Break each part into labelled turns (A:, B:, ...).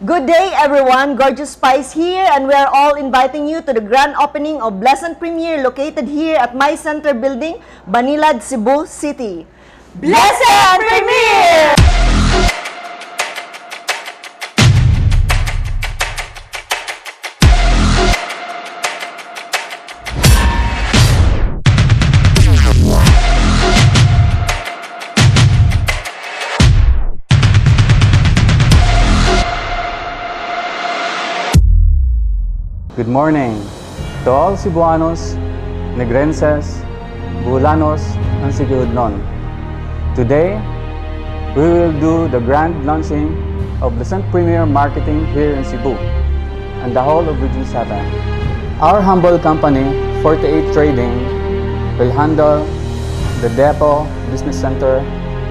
A: Good day everyone, Gorgeous Spice here, and we are all inviting you to the grand opening of Blessant Premier located here at My Center Building, Banilad, Cebu City. Blessant Premier!
B: Good morning to all Cebuanos, Negrenses, Bulanos, and Sigiudnon. Today, we will do the grand launching of Blessant Premier Marketing here in Cebu and the whole of Region 7. Our humble company, 48 Trading, will handle the depot business center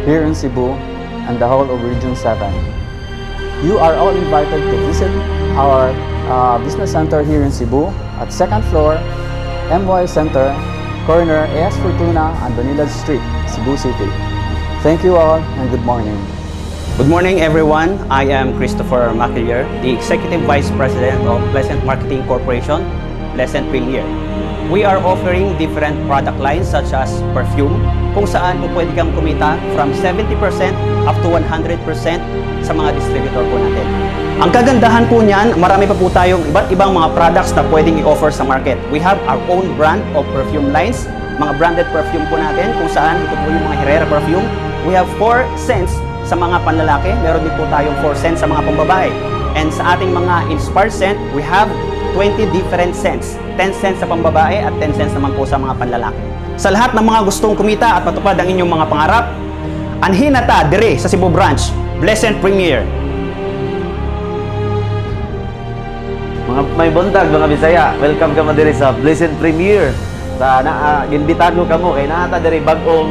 B: here in Cebu and the whole of Region 7. You are all invited to visit our business center here in Cebu at 2nd floor, MY Center, corner AS Fortuna and Banilad Street, Cebu City. Thank you all and good morning.
C: Good morning everyone. I am Christopher Macquilier, the Executive Vice President of Blessant Marketing Corporation, Blessant Premier. We are offering different product lines such as perfume, kung saan po pwede kang kumita from 70% up to 100% sa mga distributor po natin. Ang kagandahan po niyan, marami pa po tayong iba't ibang mga products na pwedeng i-offer sa market. We have our own brand of perfume lines, mga branded perfume po natin, kung saan ito po yung mga Herrera perfume. We have 4 scents sa mga panlalaki, meron din po tayong 4 scents sa mga pambabae. And sa ating mga inspired scent, we have 20 different scents. 10 cents sa pambabae at 10 cents naman po sa mga panlalaki. Sa lahat ng mga gustong kumita at matupad ang inyong mga pangarap, anhin na ta dire sa Cebu branch, Blessant Premier.
D: Mga may buntag, mga Bisaya, welcome ka mo dire sa Blessant Premier. Sa ginbitan ko kamo kay naata dire bagong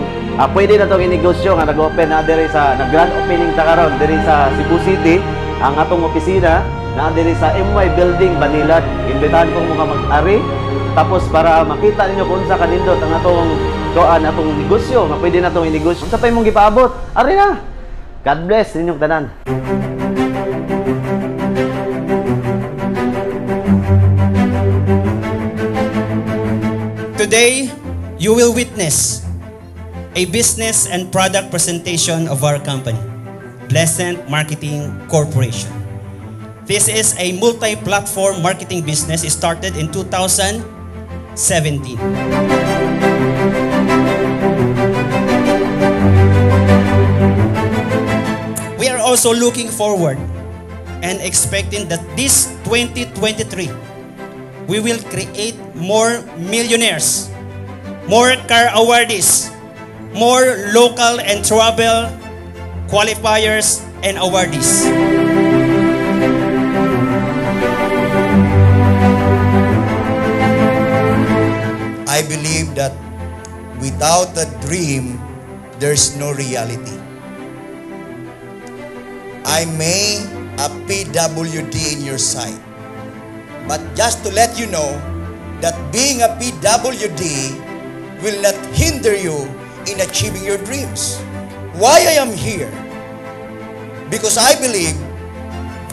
D: pwede na tong inegosyo nga nag-open na dire sa nag-grand opening ta karon dire sa Cebu City ang atong opisina na diri sa MY Building, Banilad. Imbitahan kong mga mag-ari. Tapos para makita ninyo kung sa kanindot ang atong negosyo, nga pwede na itong inegosyo. Sa pa mong gipaabot, ari na! God bless ninyong tanan.
E: Today, you will witness a business and product presentation of our company, Blessant Marketing Corporation. This is a multi-platform marketing business started in 2017. We are also looking forward and expecting that this 2023, we will create more millionaires, more car awardees, more local and travel qualifiers and awardees.
F: I believe that without a dream, there's no reality. I may a PWD in your sight, but just to let you know that being a PWD will not hinder you in achieving your dreams. Why I am here? Because I believe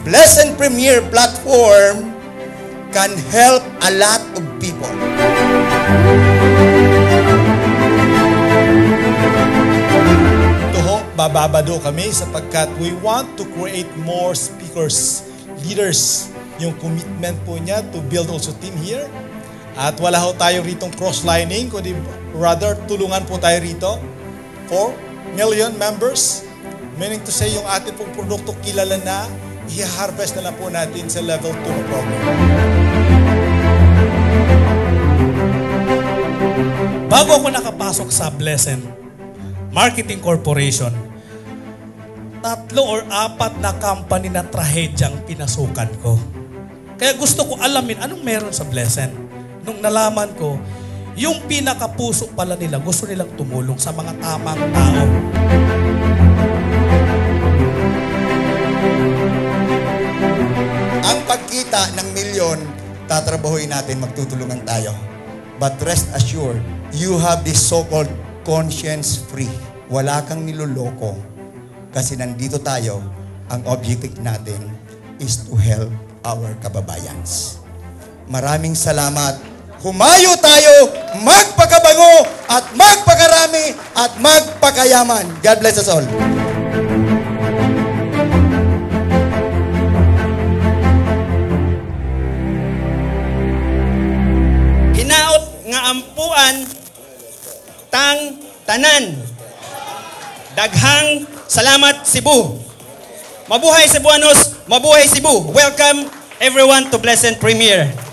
F: Blessant Premier platform can help a lot of people.
G: Bababado kami sapagkat we want to create more speakers, leaders. Yung commitment po niya to build also team here. At wala ho tayong ritong cross-lining, kundi rather tulungan po tayo rito. 4 million members, meaning to say yung ating pong produkto kilala na, i-harvest na lang po natin sa level 2 na program.
H: Bago ako nakapasok sa Blessant Marketing Corporation, 3 or 4 na company na trahedyang pinasukan ko. Kaya gusto ko alamin anong meron sa Blessant. Nung nalaman ko, yung pinakapuso pala nila, gusto nilang tumulong sa mga tamang tao.
F: Ang pagkita ng milyon, tatrabahuin natin, magtutulungan tayo. But rest assured, you have this so-called conscience-free. Wala kang niloloko. Kasi nandito tayo, ang objective natin, is to help our kababayans. Maraming salamat. Humayo tayo, magpakabango at magpakarami at magpakayaman. God bless us all.
E: Hinaot nga ampuan tang tanan. Daghang salamat Cebu. Mabuhay Cebuanos, mabuhay Cebu. Welcome everyone to Blessed Premier.